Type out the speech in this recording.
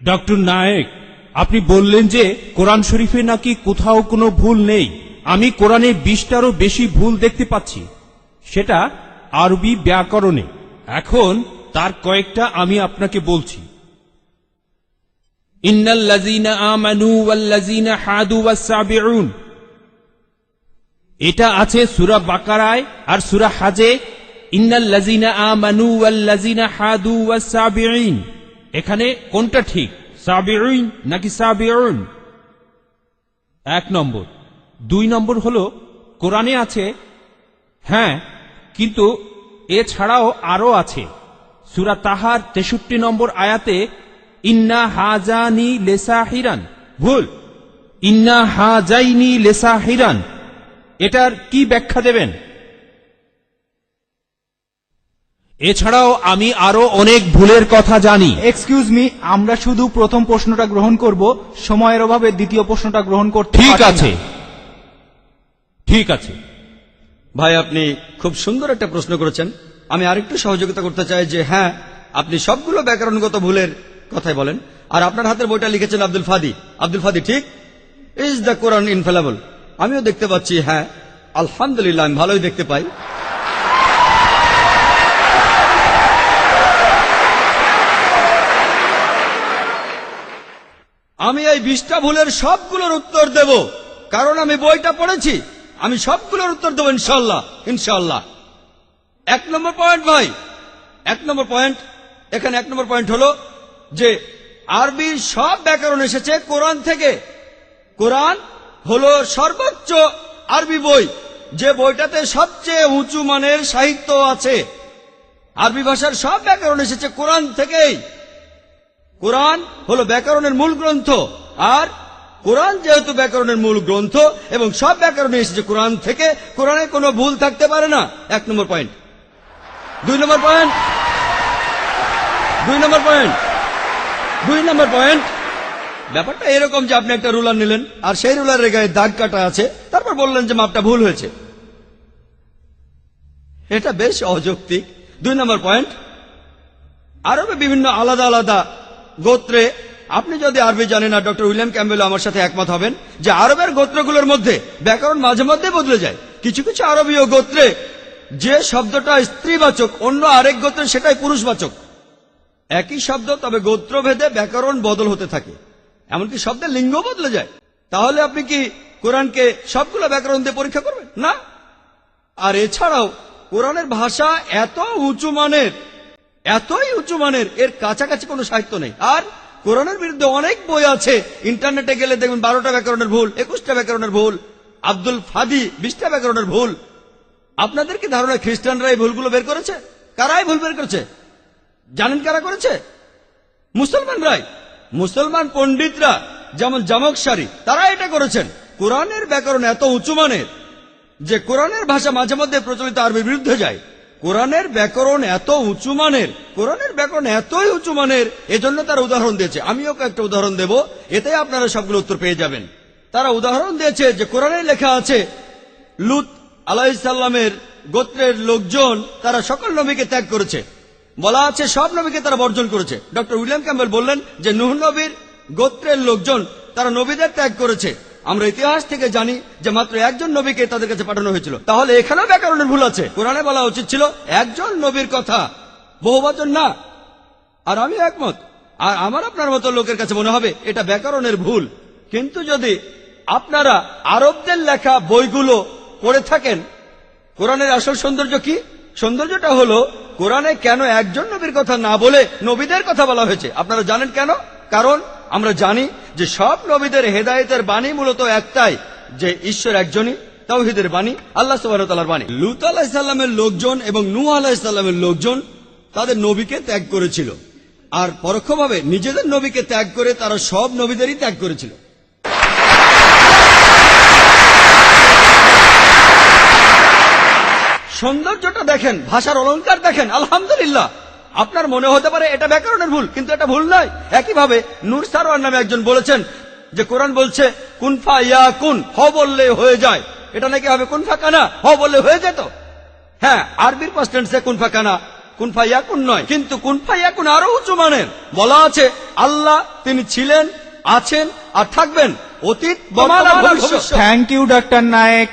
Doctor Naik, আপনি বললেন যে কোরআন শরীফে নাকি কোথাও কোনো ভুল নেই। আমি কোরআনে 20টারও বেশি ভুল দেখতে পাচ্ছি, সেটা আরবি ব্যাকরণে। এখন তার কয়েকটা আমি আপনাকে বলছি। ইন্নাল্লাযীনা আমানু ওয়াল্লাযীনা হাদু ওয়াস-সাবিউন, এটা আছে সূরা বাকারায় আর সূরা হাজে। ইন্নাল্লাযীনা আমানু ওয়াল্লাযীনা হাদু ওয়াস-সাবিউন, এখানে কোনটা ঠিক, সাবিউন নাকি সাবিউন? 1 নম্বর। 2 নম্বর হলো কোরআনে আছে, হ্যাঁ, কিন্তু এছাড়াও আরো আছে। সূরা তাহার 63 নম্বর আয়াতে ইন্না হাজানি লেসাহিরান, ভুল, ইন্না হাজাইনি লেসাহিরান। এটার কি ব্যাখ্যা দেবেন? এছাড়াও আমি আরো অনেক ভুলের কথা জানি। এক্সকিউজ মি, আমরা শুধু প্রথম প্রশ্নটা গ্রহণ করব, সময়ের অভাবে দ্বিতীয় প্রশ্নটা গ্রহণ করতে ঠিক পারছি না। আছে, ঠিক আছে। ভাই, আপনি খুব সুন্দর একটা প্রশ্ন করেছেন। আমি আরেকটু সহযোগিতা করতে চাই যে হ্যাঁ, আপনি সবগুলো ব্যাকরণগত ভুলের কথাই বলেন। আর আপনার হাতের বইটা লিখেছেন আব্দুল ফাদি। আব্দুল ফাদি, ঠিক? ইজ দ্য কোরআন ইনফেলেবল? আমিও দেখতে পাচ্ছি, হ্যাঁ, আলহামদুলিল্লাহ, আমি ভালোই দেখতে পাই। আমি এই 20টা ভুলের সবগুলোর উত্তর দেব, কারণ আমি বইটা পড়েছি। আমি সবগুলোর উত্তর দেবো ইনশাল্লাহ, ইনশাল্লাহ। 1 নম্বর পয়েন্ট ভাই, 1 নম্বর পয়েন্ট, এখানে 1 নম্বর পয়েন্ট হলো যে আরবির সব ব্যাকরণ এসেছে কোরআন থেকে। কোরআন হলো সর্বোচ্চ আরবি বই, যে বইটাতে সবচেয়ে উঁচু মানের সাহিত্য আছে। আরবি ভাষার সব ব্যাকরণ এসেছে কোরআন থেকেই। কোরআন হলো ব্যাকরণের মূল গ্রন্থ, আর কোরআন যেহেতু ব্যাকরণের মূল গ্রন্থ এবং সব ব্যাকরণে এসেছে কোরআন থেকে, কোরআনে কোনো ভুল থাকতে পারে না। 1 নম্বর পয়েন্ট। 2 নম্বর পয়েন্ট, 2 নম্বর পয়েন্ট, 2 নম্বর পয়েন্ট। ব্যাপারটা এরকম যে আপনি একটা রুলার নিলেন, আর সেই রুলারের গায়ে দাগ কাটা আছে, তারপর বললেন যে মাপটা ভুল হয়েছে। এটা বেশ অযৌক্তিক। 2 নম্বর পয়েন্ট, আরবে বিভিন্ন আলাদা আলাদা গোত্রে, আপনি যদি আরবি জানেন, আর ডক্টর উইলিয়াম ক্যাম্বেল আমার সাথে একমত হবেন যে আরবের গোত্রগুলোর মধ্যে ব্যাকরণ মাঝে মধ্যে বদলে যায়। কিছু কিছু আরবীয় গোত্রে যে শব্দটা স্ত্রীবাচক, অন্য আরেক গোত্রে সেটাই পুরুষবাচক। একই শব্দ, তবে গোত্রভেদে ব্যাকরণ বদল হতে থাকে, এমনকি শব্দের লিঙ্গ বদলে যায়। তাহলে আপনি কি কোরআনকে সবগুলো ব্যাকরণ দিয়ে পরীক্ষা করবেন? না। আর এছাড়াও কোরআনের ভাষা এত উঁচু মানের, এতই উঁচু মানের, এর কাছাকাছি কোনো সাহিত্য নেই। আর কোরআনের বিরুদ্ধে অনেক বই আছে, ইন্টারনেটে গেলে দেখবেন 12টা ব্যাকরণের ভুল, 21টা ব্যাকরণের ভুল, আব্দুল ফাদি 20টা ব্যাকরণের ভুল। আপনাদের কি ধারণা খ্রিস্টানরা এই ভুলগুলো বের করেছে? কারাই ভুল বের করেছে? জানেন কারা করেছে? মুসলমানরাই। মুসলমান পণ্ডিতরা, যেমন জামকশারি, তারা এটা করেছেন। কোরআনের ব্যাকরণ এত উঁচু মানের যে কোরআনের ভাষা মাঝে মধ্যে প্রচলিত আরবির বিরুদ্ধে যায়। কোরআনের ব্যাকরণ এত উঁচু মানের, কোরআনের ব্যাকরণ এতই উঁচু মানের, এজন্য তারা উদাহরণ দিয়েছে। আমিও একটা উদাহরণ দেব, এতে আপনারা সবগুলো উত্তর পেয়ে যাবেন। তারা উদাহরণ দিয়েছে যে কোরআনে লেখা আছে লূত আলাইহিস সালামের গোত্রের লোকজন তারা সকল নবীকে ত্যাগ করেছে। বলা আছে সব নবীকে তারা বর্জন করেছে। ডক্টর উইলিয়াম ক্যাম্বেল বললেন যে নূহ নবীর গোত্রের লোকজন তারা নবীদের ত্যাগ করেছে। আমরা ইতিহাস থেকে জানি যে মাত্র একজন নবীকে তাদের কাছে পাঠানো হয়েছিল। তাহলে এখানেও ব্যাকরণের ভুল আছে। কোরআনে বলা উচিত ছিল একজন নবীর কথা, বহুবচন না। আর আমি একমত, আর আমার আপনার মতো লোকের কাছে মনে হবে এটা ব্যাকরণের ভুল। কিন্তু যদি আপনারা আরবদের লেখা বইগুলো পড়ে থাকেন, কোরআনের আসল সৌন্দর্য কি? সৌন্দর্যটা হলো কোরআনে কেন একজন নবীর কথা না বলে নবীদের কথা বলা হয়েছে। আপনারা জানেন কেন? কারণ আমরা জানি যে সব নবীদের হেদায়েতের বাণী মূলত একটাই, যে ঈশ্বর একজনই, তাওহীদের বাণী, আল্লাহ সুবহানাহু ওয়া তাআলার বাণী। লূত আলাইহিস সালামের লোকজন এবং নূহ আলাইহিস সালামের লোকজন তাদের নবীকে ত্যাগ করেছিল, আর পরোক্ষভাবে নিজেদের নবীকে ত্যাগ করে তারা সব নবীদেরই ত্যাগ করেছিল। সৌন্দর্যটা দেখেন, ভাষার অলংকার দেখেন, আলহামদুলিল্লাহ। আপনার মনে হতে পারে এটা ব্যাকরণের ভুল, কিন্তু এটা ভুল নয়। একইভাবে নূর সারওয়ার নামে একজন বলেছেন যে কোরআন বলছে কুনফা ইয়া কুন, হ বললে হয়ে যায়। এটা নাকি হবে কুনফা কানা, হ বললে হয়ে যেত। হ্যাঁ, আরবির পাস্ট টেন্সে কুনফা কানা, কুন ফায়াকুন নয়, কিন্তু কুন ফায়াকুন আরো উঁচু মানের। বলা আছে আল্লাহ তিনি ছিলেন, আছেন আর থাকবেন, অতীত, বর্তমান আর ভবিষ্যৎ। Thank you doctor Naik.